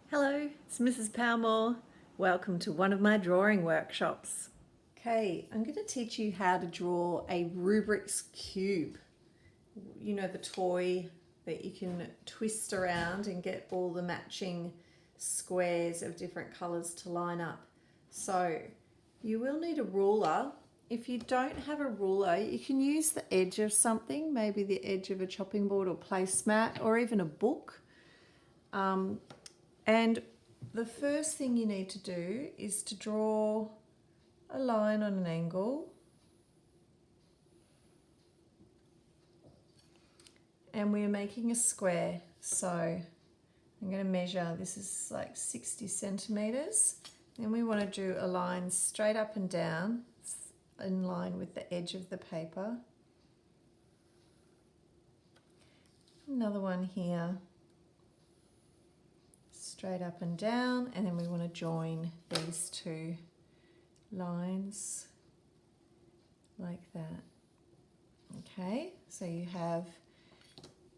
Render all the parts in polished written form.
Hello, it's Mrs. Powmore. Welcome to one of my drawing workshops. Okay, I'm going to teach you how to draw a Rubik's Cube. You know, the toy that you can twist around and get all the matching squares of different colours to line up. So you will need a ruler. If you don't have a ruler, you can use the edge of something, maybe the edge of a chopping board or placemat or even a book. And the first thing you need to do is to draw a line on an angle. And we're making a square. So I'm going to measure, this is like 60 centimeters. Then we want to do a line straight up and down in line with the edge of the paper. Another one here. Straight up and down, and then we want to join these two lines like that. Okay, so you have,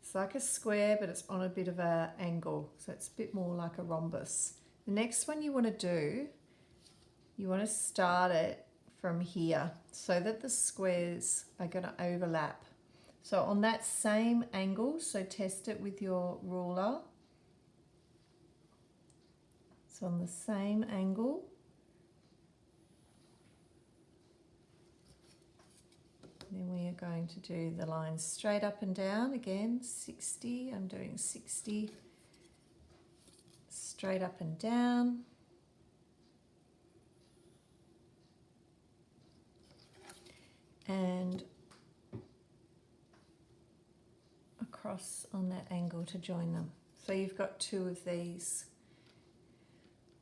it's like a square but it's on a bit of an angle, so it's a bit more like a rhombus. The next one you want to do, you want to start it from here so that the squares are going to overlap. So on that same angle, so test it with your ruler. So on the same angle, then we are going to do the lines straight up and down again, 60, I'm doing 60, straight up and down. And across on that angle to join them. So you've got two of these.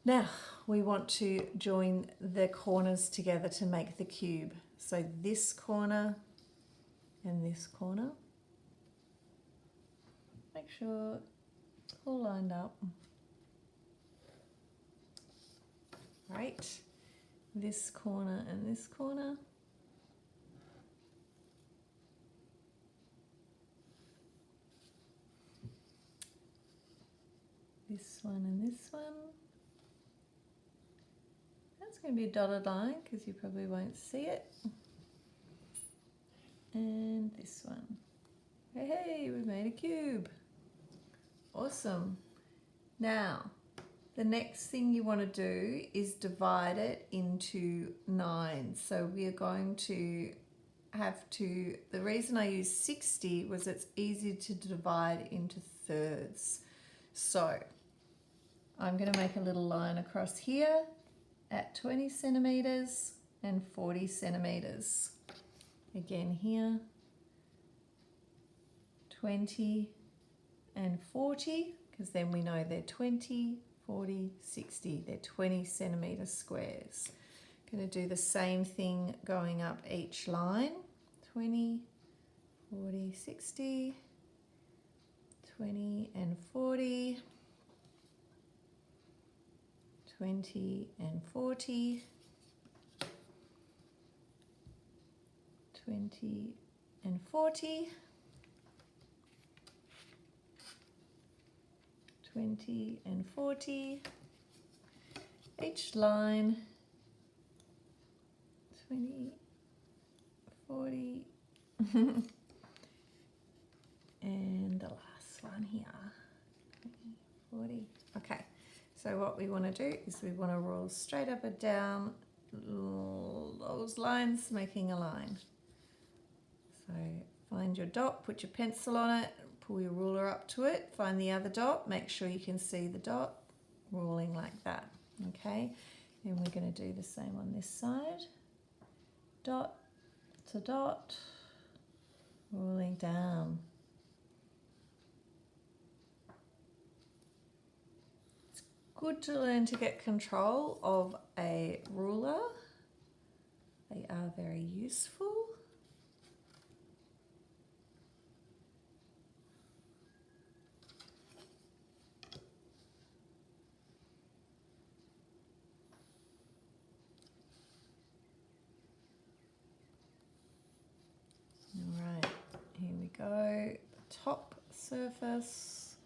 Now we want to join the corners together to make the cube. So this corner and this corner. Make sure it's all lined up. Right. This corner and this corner. This one and this one. It's going to be a dotted line because you probably won't see it. And this one. Hey, we made a cube. Awesome. Now, the next thing you want to do is divide it into 9. So we are going to have to, the reason I used 60 was it's easy to divide into thirds. So I'm going to make a little line across here at 20 centimeters and 40 centimeters. Again here, 20 and 40, because then we know they're 20, 40, 60. They're 20 centimeter squares. Going to do the same thing going up each line. 20, 40, 60, 20 and 40. 20 and 40, 20 and 40, 20 and 40, each line, 20, 40, and the last one here, 20, 40, okay. So what we want to do is we want to roll straight up and down those lines, making a line. So find your dot, put your pencil on it, pull your ruler up to it, find the other dot, make sure you can see the dot, ruling like that, okay? And we're going to do the same on this side. Dot to dot, ruling down. Good to learn to get control of a ruler. They are very useful. All right, here we go. The top surface.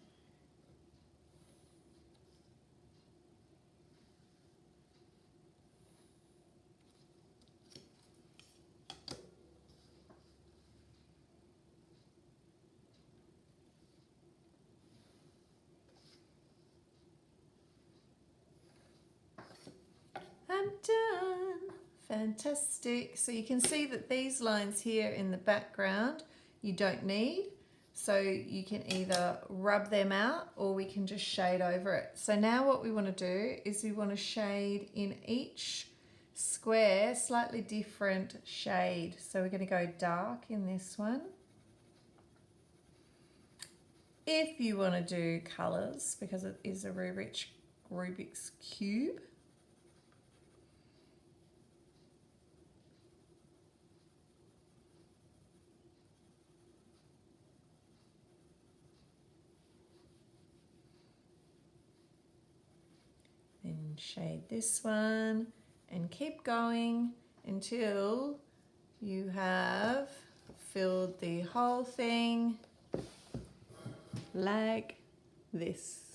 I'm done. Fantastic. So you can see that these lines here in the background you don't need. So you can either rub them out or we can just shade over it. So now what we want to do is we want to shade in each square slightly different shade. So we're going to go dark in this one. If you want to do colours, because it is a Rubik's Cube, then shade this one and keep going until you have filled the whole thing like this.